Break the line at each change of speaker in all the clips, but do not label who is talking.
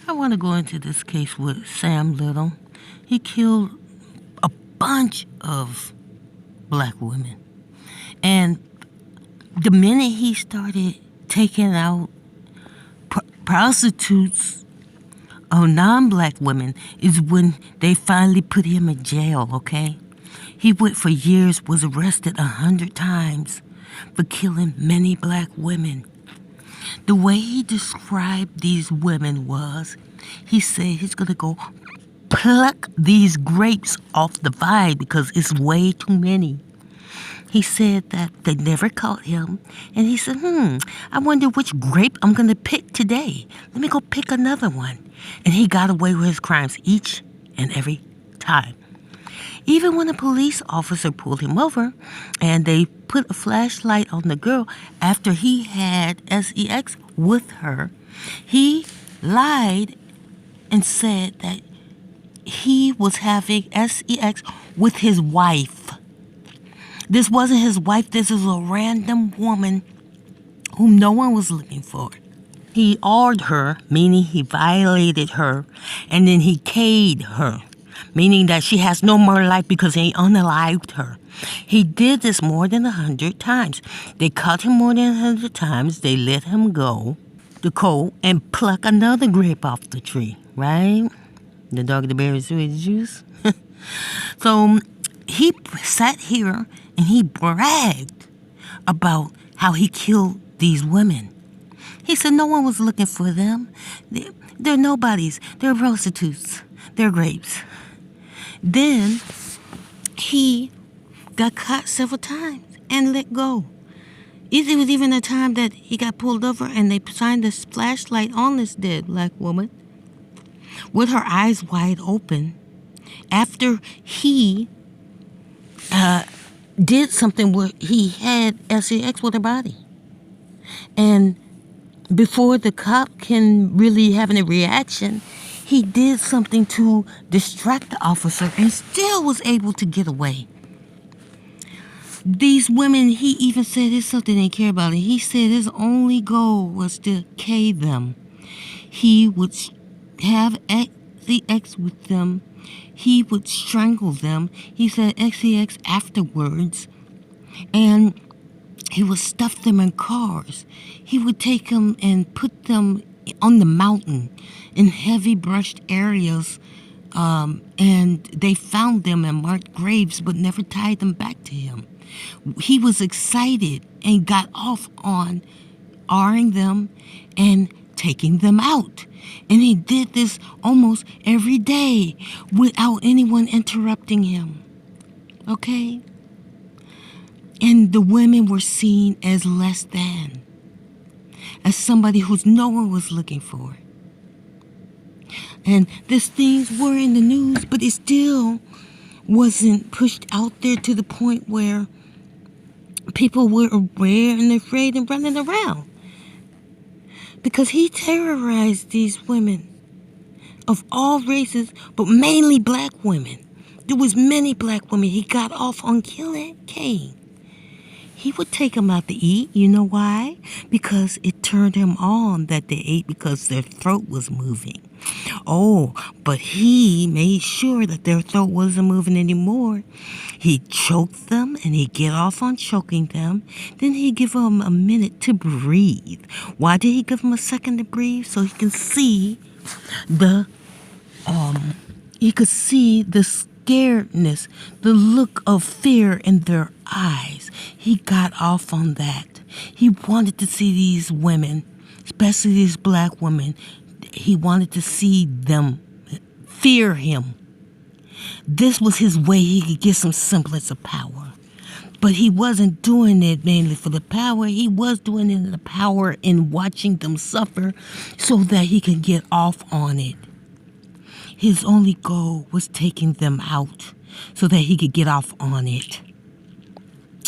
I want to go into this case with Sam Little. He killed a bunch of black women. And the minute he started taking out prostitutes or non-black women is when they finally put him in jail, okay? He went for years, was arrested 100 times for killing many black women. The way he described these women was, he said he's going to go pluck these grapes off the vine because it's way too many. He said that they never caught him, and he said, I wonder which grape I'm going to pick today. Let me go pick another one. And he got away with his crimes each and every time. Even when a police officer pulled him over and they put a flashlight on the girl after he had sex with her, he lied and said that he was having sex with his wife. This wasn't his wife. This is a random woman whom no one was looking for. He awed her, meaning he violated her, and then he K'd her, meaning that she has no more life because he unalived her. He did this more than 100 times. They caught him more than 100 times. They let him go to cold and pluck another grape off the tree, right? The dog, the bear, the juice. So he sat here and he bragged about how he killed these women. He said no one was looking for them. They're nobodies. They're prostitutes. They're grapes. Then he got caught several times and let go. It was even a time that he got pulled over and they shined this flashlight on this dead black woman with her eyes wide open after he did something where he had sex with her body. And before the cop can really have any reaction, he did something to distract the officer and still was able to get away. These women, he even said it's something they care about. And he said his only goal was to K them. He would have sex with them. He would strangle them. He said sex afterwards. And he would stuff them in cars. He would take them and put them on the mountain in heavy brushed areas. And they found them and marked graves but never tied them back to him. He was excited and got off on R-ing them and taking them out. And he did this almost every day without anyone interrupting him. Okay? And the women were seen as less than, as somebody who's no one was looking for. And these things were in the news, but it still wasn't pushed out there to the point where people were aware and afraid and running around. Because he terrorized these women of all races, but mainly black women. There was many black women he got off on killing Cain. He would take them out to eat. You know why? Because it turned him on that they ate because their throat was moving. Oh, but he made sure that their throat wasn't moving anymore. He'd choke them and he'd get off on choking them. Then he'd give them a minute to breathe. Why did he give them a second to breathe? So he could see the scaredness, the look of fear in their eyes. He got off on that. He wanted to see these women, especially these black women, he wanted to see them fear him. This was his way he could get some semblance of power. But he wasn't doing it mainly for the power. He was doing it in the power in watching them suffer so that he could get off on it. His only goal was taking them out so that he could get off on it.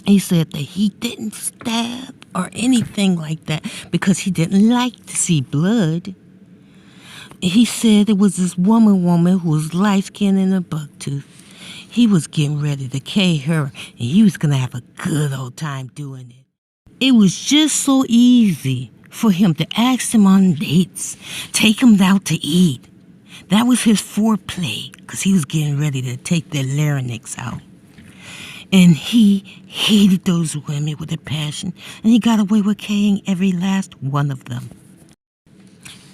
He said that he didn't stab or anything like that because he didn't like to see blood. He said it was this woman who was light-skinned and a bucktooth. He was getting ready to K her, and he was going to have a good old time doing it. It was just so easy for him to ask them on dates, take them out to eat. That was his foreplay, because he was getting ready to take their larynx out. And he hated those women with a passion, and he got away with killing every last one of them.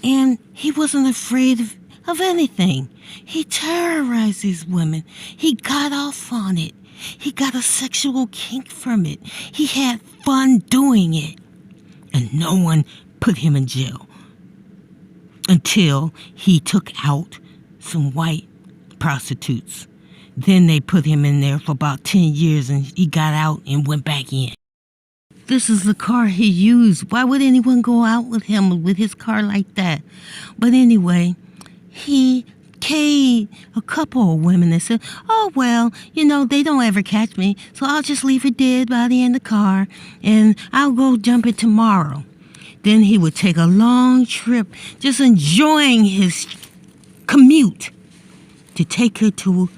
And he wasn't afraid of anything. He terrorized these women. He got off on it. He got a sexual kink from it. He had fun doing it. And no one put him in jail until he took out some white prostitutes. Then they put him in there for about 10 years, and he got out and went back in. This is the car he used. Why would anyone go out with him with his car like that? But anyway, he K'd a couple of women and said, oh, well, they don't ever catch me, so I'll just leave a dead body in the car, and I'll go jump it tomorrow. Then he would take a long trip, just enjoying his commute, to take her to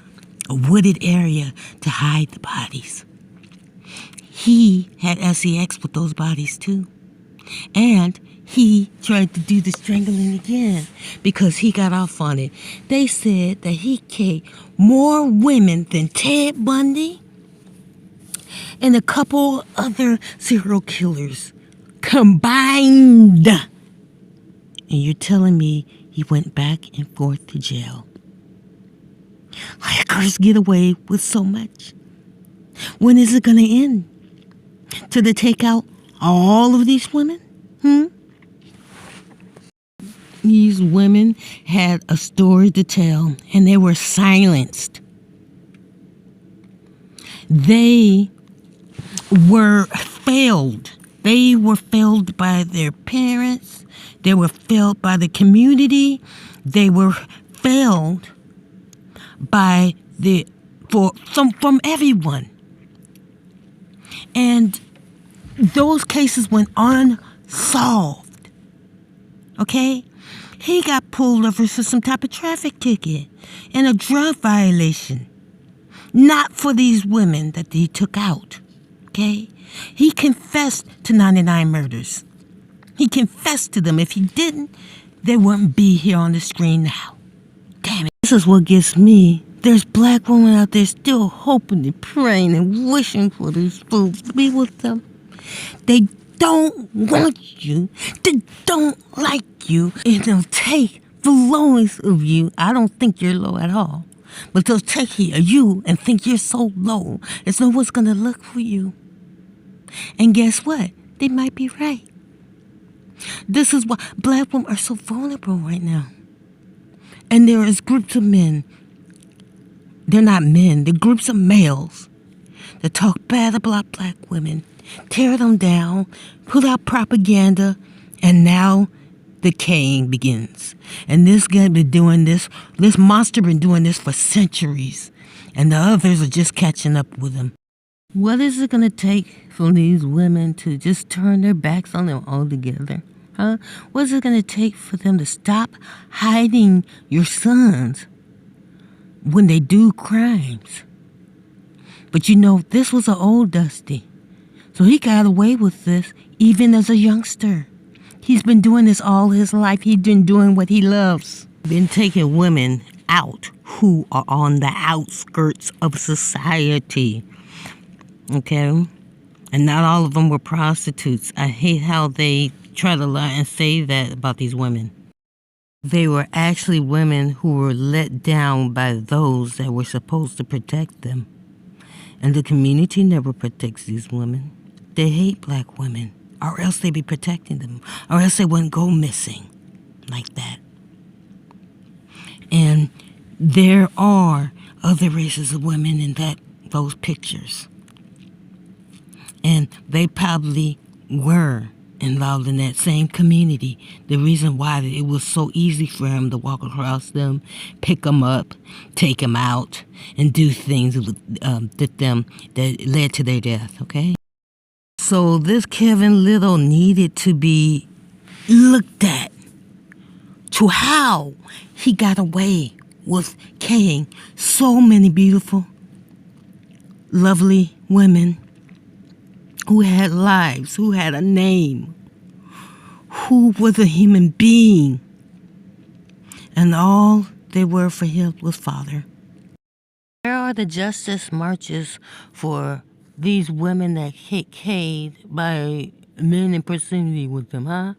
a wooded area to hide the bodies. He had sex with those bodies too. And he tried to do the strangling again because he got off on it. They said that he killed more women than Ted Bundy and a couple other serial killers combined. And you're telling me he went back and forth to jail? Hackers get away with so much. When is it going to end? Till they take out all of these women? These women had a story to tell, and they were silenced. They were failed. They were failed by their parents. They were failed by the community. They were failed by from everyone. And those cases went unsolved. Okay? He got pulled over for some type of traffic ticket and a drug violation. Not for these women that he took out. Okay? He confessed to 99 murders. He confessed to them. If he didn't, they wouldn't be here on the screen now. Damn it. This is what gets me. There's black women out there still hoping and praying and wishing for these fools to be with them. They don't want you. They don't like you. And they'll take the lowest of you. I don't think you're low at all. But they'll take you and think you're so low. There's no one's going to look for you. And guess what? They might be right. This is why black women are so vulnerable right now. And there is groups of men. They're not men. They're groups of males that talk bad about black women, tear them down, put out propaganda, and now the decaying begins. And this guy been doing this monster been doing this for centuries, and the others are just catching up with him. What is it going to take for these women to just turn their backs on them altogether? Huh? What is it going to take for them to stop hiding your sons when they do crimes? But this was an old Dusty. So he got away with this even as a youngster. He's been doing this all his life. He's been doing what he loves. Been taking women out who are on the outskirts of society. Okay? And not all of them were prostitutes. I hate how they try to lie and say that about these women. They were actually women who were let down by those that were supposed to protect them. And the community never protects these women. They hate black women, or else they'd be protecting them, or else they wouldn't go missing like that. And there are other races of women in those pictures. And they probably were involved in that same community. The reason why it was so easy for him to walk across them, pick them up, take them out, and do things with them that led to their death, okay? So this Kevin Little needed to be looked at to how he got away with killing so many beautiful, lovely women who had lives, who had a name, who was a human being. And all they were for him was father. Where are the justice marches for these women that get killed by men in proximity with them, huh?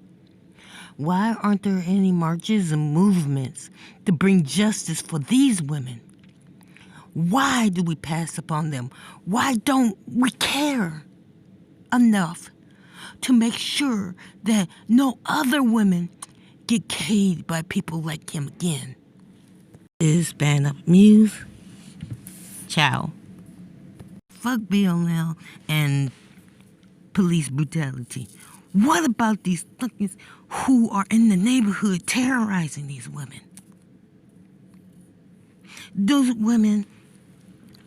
Why aren't there any marches and movements to bring justice for these women? Why do we pass upon them? Why don't we care enough to make sure that no other women get killed by people like him again? Is band up Muse. Ciao. Fuck BLL and police brutality. What about these thugs who are in the neighborhood terrorizing these women? Those women,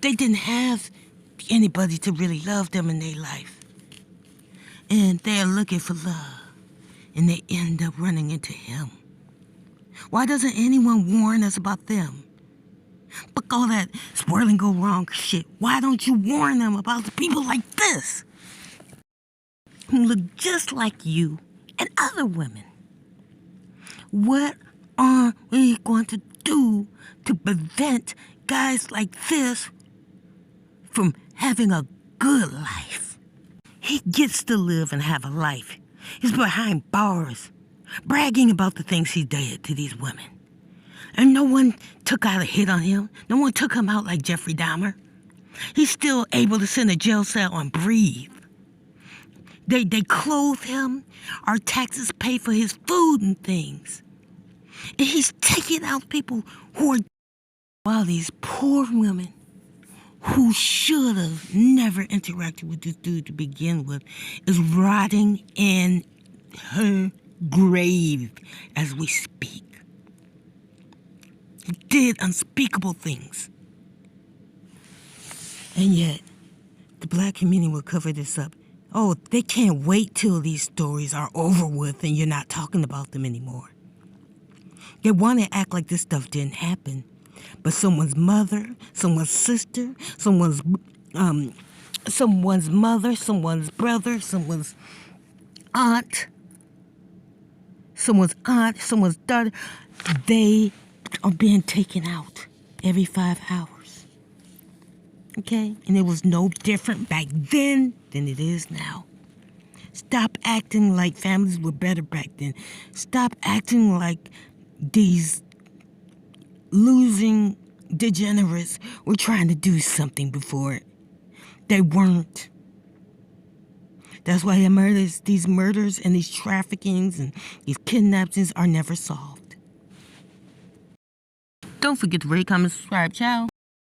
they didn't have anybody to really love them in their life. And they're looking for love. And they end up running into him. Why doesn't anyone warn us about them? Fuck all that swirling go wrong shit. Why don't you warn them about the people like this? Who look just like you and other women. What are we going to do to prevent guys like this from having a good life? He gets to live and have a life. He's behind bars, bragging about the things he did to these women. And no one took out a hit on him. No one took him out like Jeffrey Dahmer. He's still able to sit in a jail cell and breathe. They clothe him. Our taxes pay for his food and things. And he's taking out people who are... While these poor women who should have never interacted with this dude to begin with is rotting in her grave as we speak. He did unspeakable things. And yet, the black community will cover this up. Oh, they can't wait till these stories are over with and you're not talking about them anymore. They want to act like this stuff didn't happen. But someone's mother, someone's sister, someone's mother, someone's brother, someone's aunt, someone's daughter, they are being taken out every 5 hours. Okay? And it was no different back then than it is now. Stop acting like families were better back then. Stop acting like these losing degenerates were trying to do something before it. They weren't. That's why these murders and these traffickings and these kidnappings are never solved. Don't forget to rate, comment, subscribe. Ciao.